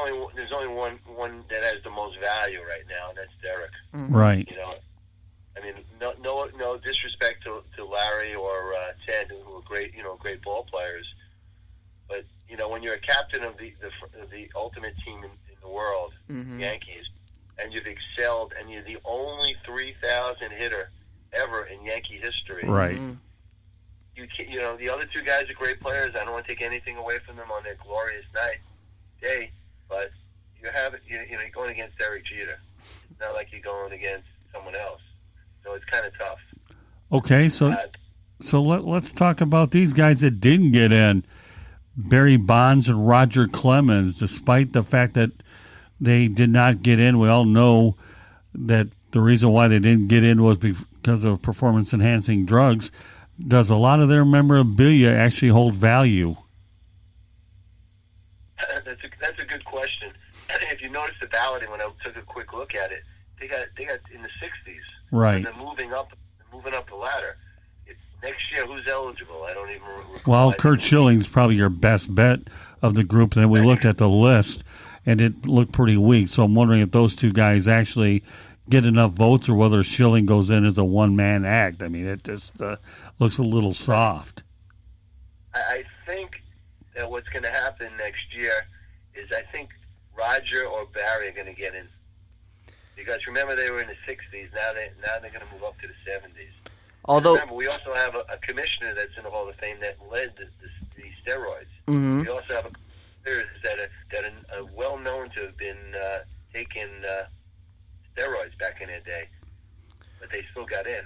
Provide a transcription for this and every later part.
only one that has the most value right now, and that's Derek. Mm-hmm. Right. I mean, no disrespect to Larry or Ted, who are great ball players, but when you're a captain of the ultimate team in the world, mm-hmm. Yankees, and you've excelled, and you're the only 3,000 hitter ever in Yankee history. Right. Mm-hmm. The other two guys are great players. I don't want to take anything away from them on their glorious day, but you're going against Derek Jeter. It's not like you're going against someone else. So it's kind of tough. Okay, so let's talk about these guys that didn't get in. Barry Bonds and Roger Clemens, despite the fact that they did not get in, we all know that the reason why they didn't get in was because of performance-enhancing drugs. Does a lot of their memorabilia actually hold value? That's a good question. If you notice the balloting, when I took a quick look at it, they got in the 60s. Right. And they're moving up the ladder. Next year, who's eligible? I don't even recall. Well, Curt Schilling's probably your best bet of the group. Then we looked at the list, and it looked pretty weak. So I'm wondering if those two guys actually get enough votes, or whether Schilling goes in as a one-man act. I mean, it just looks a little soft. I think that what's going to happen next year is I think Roger or Barry are going to get in. Because remember, they were in the 60s. Now they're going to move up to the 70s. Although, remember, we also have a commissioner that's in the Hall of Fame that led the steroids. mm-hmm. We also have players that are well known to have been taking steroids back in their day, but they still got in.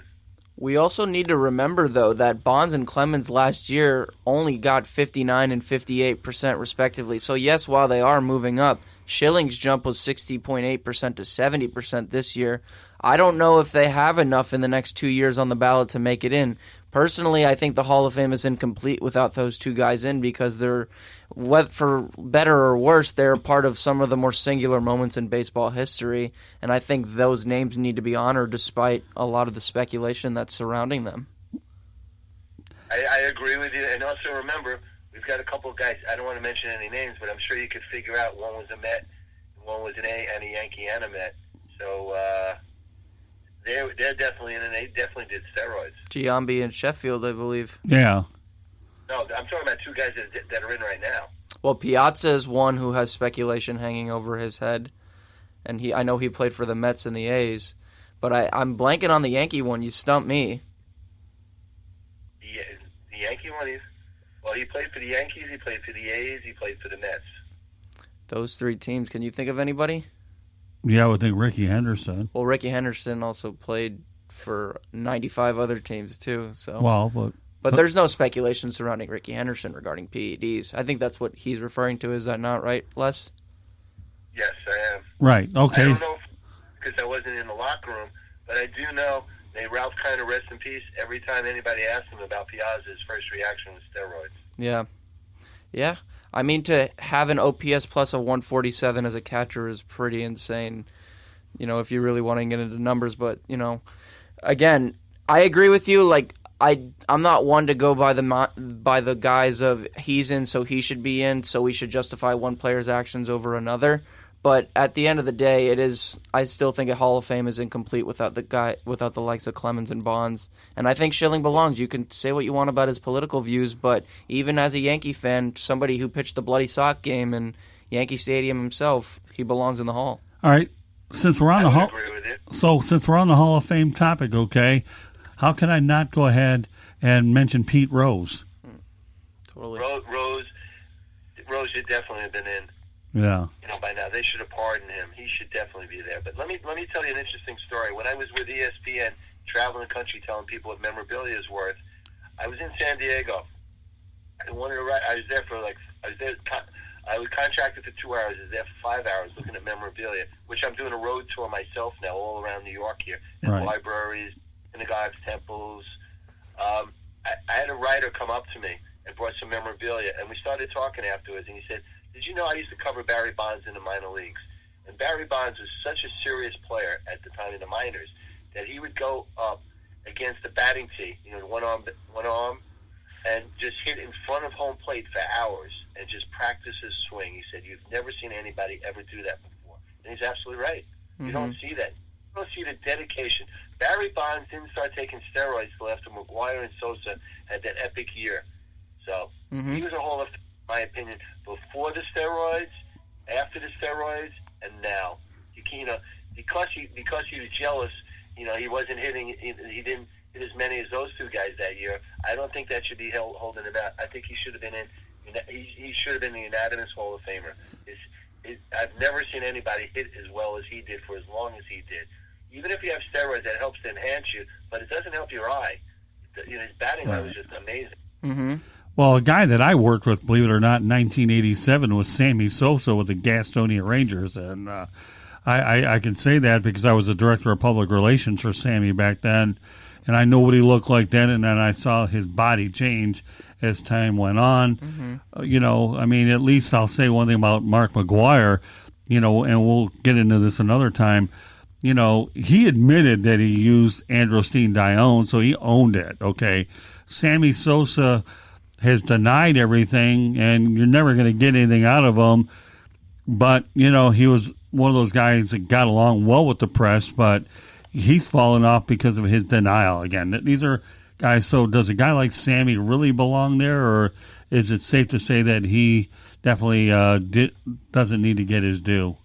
We also need to remember, though, that Bonds and Clemens last year only got 59 and 58% respectively. So, yes, while they are moving up, Schilling's jump was 60.8% to 70% this year. I don't know if they have enough in the next 2 years on the ballot to make it in. Personally, I think the Hall of Fame is incomplete without those two guys in, because they're, for better or worse, they're part of some of the more singular moments in baseball history, and I think those names need to be honored despite a lot of the speculation that's surrounding them. I agree with you, and also remember, we've got a couple of guys, I don't want to mention any names, but I'm sure you could figure out one was a Met, one was a Yankee and a Met, so they're definitely in, and they definitely did steroids. Giambi and Sheffield, I believe. Yeah. No, I'm talking about two guys that are in right now. Well, Piazza is one who has speculation hanging over his head, and I know he played for the Mets and the A's, but I'm blanking on the Yankee one. You stumped me. The Yankee one, he played for the Yankees, he played for the A's, he played for the Mets. Those three teams. Can you think of anybody? Yeah, I would think Ricky Henderson. Well, Ricky Henderson also played for 95 other teams too. So. Well, but there's no speculation surrounding Ricky Henderson regarding PEDs. I think that's what he's referring to. Is that not right, Les? Yes, I am. Right. Okay. I don't know because I wasn't in the locker room, but I do know Ralph kind of rest in peace. Every time anybody asked him about Piazza, his first reaction was steroids. Yeah. Yeah. I mean, to have an OPS plus of 147 as a catcher is pretty insane, if you really want to get into numbers. But, again, I agree with you. Like, I'm not one to go by the guise of he's in, so he should be in, so we should justify one player's actions over another. But at the end of the day, I still think a Hall of Fame is incomplete without the likes of Clemens and Bonds. And I think Schilling belongs. You can say what you want about his political views, but even as a Yankee fan, somebody who pitched the bloody sock game in Yankee Stadium himself, he belongs in the Hall. All right. Since we're on since we're on the Hall of Fame topic, okay, how can I not go ahead and mention Pete Rose? Totally. Rose should definitely have been in. Yeah. By now they should have pardoned him. He should definitely be there. But let me tell you an interesting story. When I was with ESPN, traveling the country, telling people what memorabilia is worth, I was in San Diego. I wanted to write. I was there. I was contracted for 2 hours. I was there for 5 hours looking at memorabilia, which I'm doing a road tour myself now, all around New York here, in libraries, synagogues, temples. I had a writer come up to me and brought some memorabilia, and we started talking afterwards, and he said, "Did you know I used to cover Barry Bonds in the minor leagues?" And Barry Bonds was such a serious player at the time in the minors that he would go up against the batting tee, one arm, and just hit in front of home plate for hours and just practice his swing. He said, you've never seen anybody ever do that before. And he's absolutely right. You don't see that. You don't see the dedication. Barry Bonds didn't start taking steroids till after McGwire and Sosa had that epic year. So he was a Hall of Fame, in my opinion, before the steroids, after the steroids, and now. Because he was jealous, he wasn't hitting. He didn't hit as many as those two guys that year. I don't think that should be holding him out. I think he should have been in. He should have been the unanimous Hall of Famer. I've never seen anybody hit as well as he did for as long as he did. Even if you have steroids, that helps to enhance you, but it doesn't help your eye. His batting eye was just amazing. Well, a guy that I worked with, believe it or not, in 1987 was Sammy Sosa with the Gastonia Rangers, and I can say that because I was the director of public relations for Sammy back then, and I know what he looked like then, and then I saw his body change as time went on. At least I'll say one thing about Mark McGwire, and we'll get into this another time. He admitted that he used androstenedione, so he owned it, okay? Sammy Sosa has denied everything, and you're never going to get anything out of him. But, he was one of those guys that got along well with the press, but he's fallen off because of his denial. Again, these are guys, so does a guy like Sammy really belong there, or is it safe to say that he definitely doesn't need to get his due?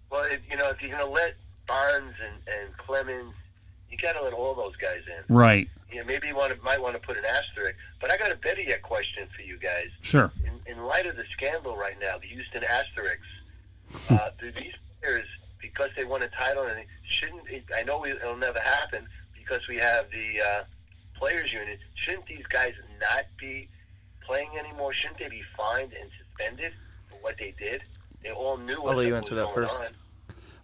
Well, if you're going to let Barnes and Clemens, you got to let all those guys in. Right. Maybe you might want to put an asterisk. But I got a better yet question for you guys. Sure. In light of the scandal right now, the Houston Asterisks, do these players, because they won a title, and I know it'll never happen because we have the players union, shouldn't these guys not be playing anymore? Shouldn't they be fined and suspended for what they did? They all knew what I'll let you was answer that going first. on.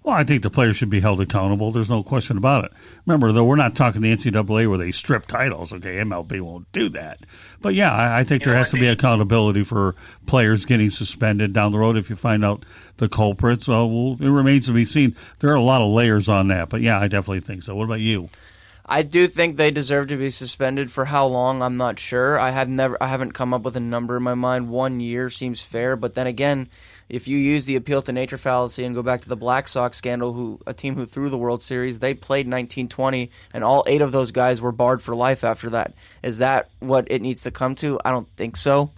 Well, I think the players should be held accountable. There's no question about it. Remember, though, we're not talking the NCAA where they strip titles. Okay, MLB won't do that. But, yeah, I think there has to be accountability for players getting suspended down the road if you find out the culprits. Well, it remains to be seen. There are a lot of layers on that. But, yeah, I definitely think so. What about you? I do think they deserve to be suspended. For how long, I'm not sure. I haven't come up with a number in my mind. 1 year seems fair, but then again, if you use the appeal to nature fallacy and go back to the Black Sox scandal, a team who threw the World Series, they played 1920, and all 8 of those guys were barred for life after that. Is that what it needs to come to? I don't think so.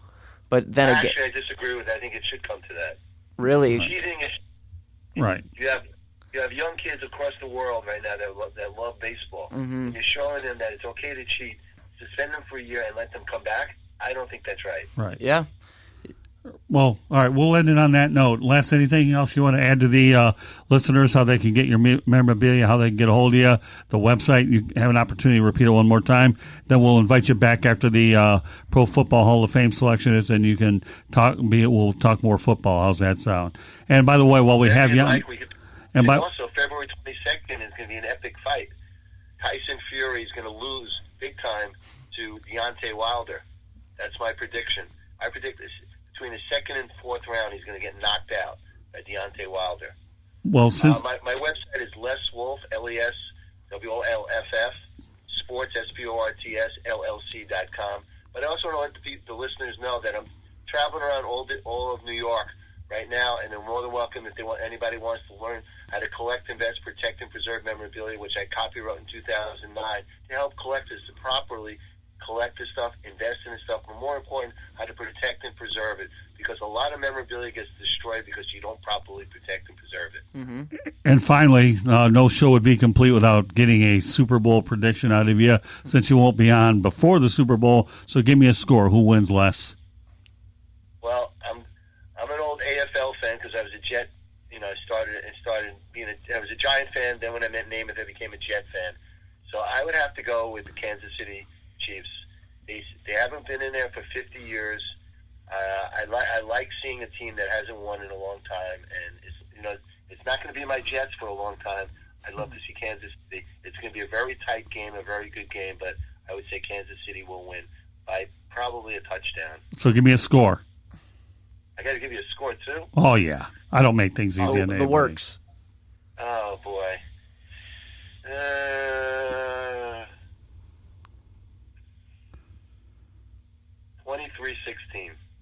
But then Actually, again, I disagree with that. I think it should come to that. Really? Cheating is right. You have young kids across the world right now that love baseball. And you're showing them that it's okay to cheat. Suspend them for a year and let them come back. I don't think that's right. Right. Yeah. Well, all right, we'll end it on that note. Les, anything else you want to add to the listeners, how they can get your memorabilia, how they can get a hold of you, the website? You have an opportunity to repeat it one more time. Then we'll invite you back after the Pro Football Hall of Fame selection is, and you can we'll talk more football. How's that sound? And by the way, while we have you... And also, February 22nd is going to be an epic fight. Tyson Fury is going to lose big time to Deontay Wilder. That's my prediction. I predict this. Between the second and fourth round, he's going to get knocked out by Deontay Wilder. Well, since my website is Les Wolff, LESWOLFF, sports, SPORTS, LLC.com. But I also want to let the listeners know that I'm traveling around all of New York right now, and they're more than welcome if anybody wants to learn how to collect, invest, protect, and preserve memorabilia, which I copyright in 2009, to help collectors to properly collect this stuff, invest in this stuff, but more important, how to protect and preserve it, because a lot of memorabilia gets destroyed because you don't properly protect and preserve it. Mm-hmm. And finally, no show would be complete without getting a Super Bowl prediction out of you, since you won't be on before the Super Bowl. So give me a score. Who wins less? Well, I'm an old AFL fan because I was a Jet. I was a Giant fan. Then when I met Namath, I became a Jet fan. So I would have to go with the Kansas City Chiefs. They haven't been in there for 50 years. I like seeing a team that hasn't won in a long time, and it's not going to be my Jets for a long time. I'd love to see Kansas City. It's going to be a very tight game, a very good game, but I would say Kansas City will win by probably a touchdown. So give me a score. I got to give you a score too. Oh yeah, I don't make things easy on the works. Oh boy.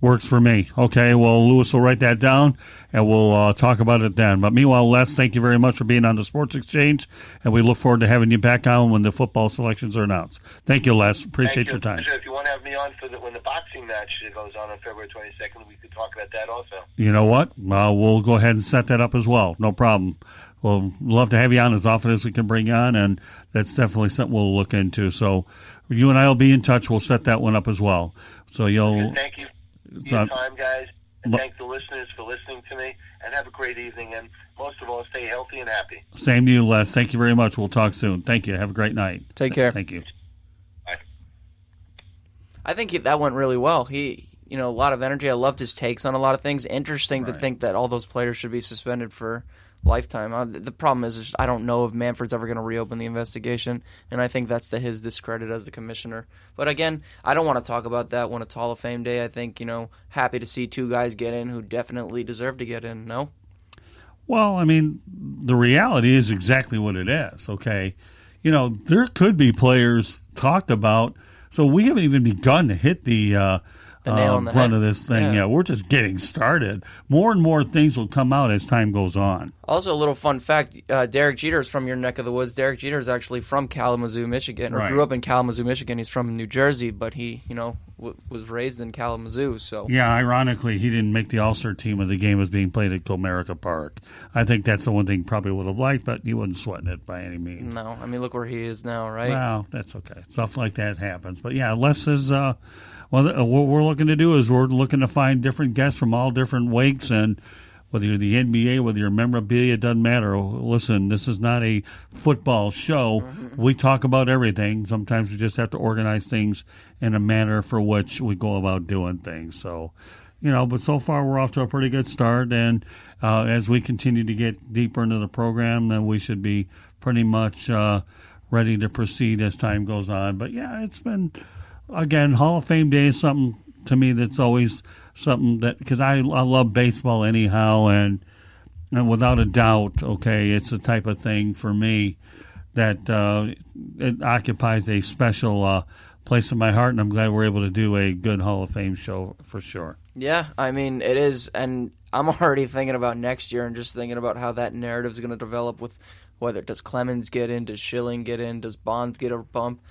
Works for me. Okay, well, Lewis will write that down, and we'll talk about it then. But meanwhile, Les, thank you very much for being on the Sports Exchange, and we look forward to having you back on when the football selections are announced. Thank you, Les. Appreciate your time. If you want to have me on for when the boxing match goes on February 22nd, we could talk about that also. You know what? We'll go ahead and set that up as well. No problem. We'll love to have you on as often as we can bring you on, and that's definitely something we'll look into. So you and I will be in touch. We'll set that one up as well. So you'll. Thank you. Your time, guys, and thank the listeners for listening to me, and have a great evening, and most of all, stay healthy and happy. Same to you, Les. Thank you very much. We'll talk soon. Thank you. Have a great night. Take care. Thank you. Bye. I think that went really well. He, a lot of energy. I loved his takes on a lot of things. Interesting to think that all those players should be suspended for lifetime. The problem is I don't know if Manfred's ever going to reopen the investigation, and I think that's to his discredit as the commissioner. But again, I don't want to talk about that when it's Hall of Fame day. I think, happy to see two guys get in who definitely deserve to get in, no? Well, I mean, the reality is exactly what it is, okay? There could be players talked about, so we haven't even begun to hit the nail on the brunt head. of this thing. Yeah, we're just getting started. More and more things will come out as time goes on. Also, a little fun fact, Derek Jeter is from your neck of the woods. Derek Jeter is actually from Kalamazoo, Michigan, or grew up in Kalamazoo, Michigan. He's from New Jersey, but he, was raised in Kalamazoo. So yeah, ironically, he didn't make the All-Star team when the game was being played at Comerica Park. I think that's the one thing he probably would have liked, but he wasn't sweating it by any means. No, I mean, look where he is now, right? Well, that's okay. Stuff like that happens. But yeah, Les is... what we're looking to do is we're looking to find different guests from all different wakes, and whether you're the NBA, whether you're memorabilia, it doesn't matter. Listen, this is not a football show. Mm-hmm. We talk about everything. Sometimes we just have to organize things in a manner for which we go about doing things. So, but so far we're off to a pretty good start, and as we continue to get deeper into the program, then we should be pretty much ready to proceed as time goes on. But yeah, it's been... Again, Hall of Fame Day is something to me that's always something that, because I love baseball anyhow, and without a doubt, okay, it's the type of thing for me that it occupies a special place in my heart, and I'm glad we're able to do a good Hall of Fame show for sure. Yeah, I mean, it is, and I'm already thinking about next year and just thinking about how that narrative is going to develop with whether does Clemens get in, does Schilling get in, does Bonds get a bump?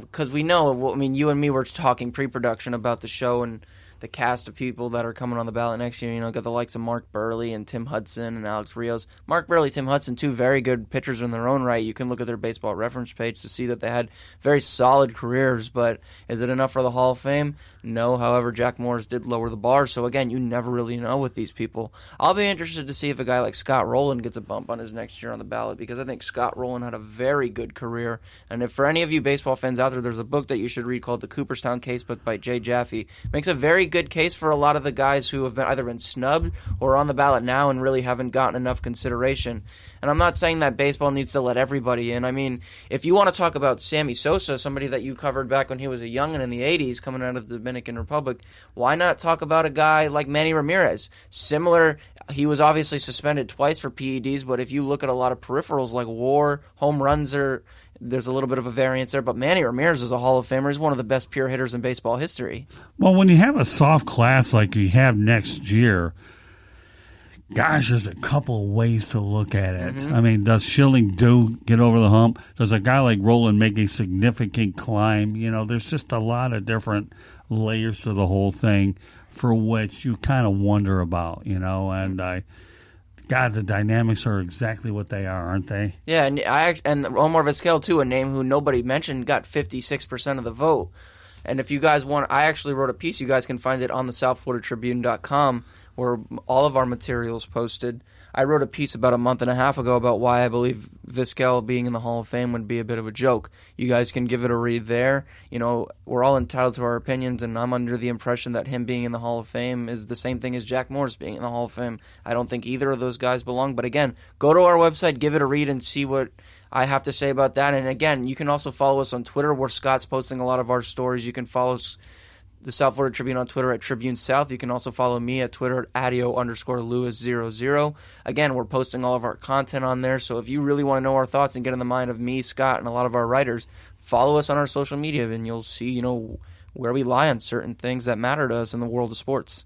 Because we know, you and me were talking pre-production about the show and the cast of people that are coming on the ballot next year. Got the likes of Mark Burley and Tim Hudson and Alex Rios. Mark Burley, Tim Hudson, two very good pitchers in their own right. You can look at their baseball reference page to see that they had very solid careers, but is it enough for the Hall of Fame? No. However, Jack Morris did lower the bar, so again, you never really know with these people. I'll be interested to see if a guy like Scott Rowland gets a bump on his next year on the ballot, because I think Scott Rowland had a very good career, and if for any of you baseball fans out there, there's a book that you should read called The Cooperstown Casebook by Jay Jaffe. Makes a very good case for a lot of the guys who have either been snubbed or on the ballot now and really haven't gotten enough consideration. And I'm not saying that baseball needs to let everybody in. I mean, if you want to talk about Sammy Sosa, somebody that you covered back when he was a youngin' in the 80s coming out of the Dominican Republic, why not talk about a guy like Manny Ramirez? Similar, he was obviously suspended twice for PEDs, but if you look at a lot of peripherals like WAR, home runs, there's a little bit of a variance there, but Manny Ramirez is a Hall of Famer. He's one of the best pure hitters in baseball history. Well, when you have a soft class like you have next year, gosh, there's a couple of ways to look at it. Mm-hmm. I mean, does Schilling get over the hump? Does a guy like Rowland make a significant climb? There's just a lot of different layers to the whole thing for which you kind of wonder about, and God, the dynamics are exactly what they are, aren't they? Yeah, and Omar Vizquel, too, a name who nobody mentioned, got 56% of the vote. And if you guys want, I actually wrote a piece. You guys can find it on the SouthFloridaTribune.com, where all of our material is posted. I wrote a piece about a month and a half ago about why I believe Vizquel being in the Hall of Fame would be a bit of a joke. You guys can give it a read there. We're all entitled to our opinions, and I'm under the impression that him being in the Hall of Fame is the same thing as Jack Morris being in the Hall of Fame. I don't think either of those guys belong. But again, go to our website, give it a read, and see what I have to say about that. And again, you can also follow us on Twitter, where Scott's posting a lot of our stories. You can follow us, the South Florida Tribune, on Twitter at Tribune South. You can also follow me at Twitter at @Adio_Lewis00. Again, we're posting all of our content on there, so if you really want to know our thoughts and get in the mind of me, Scott, and a lot of our writers, follow us on our social media, and you'll see, where we lie on certain things that matter to us in the world of sports.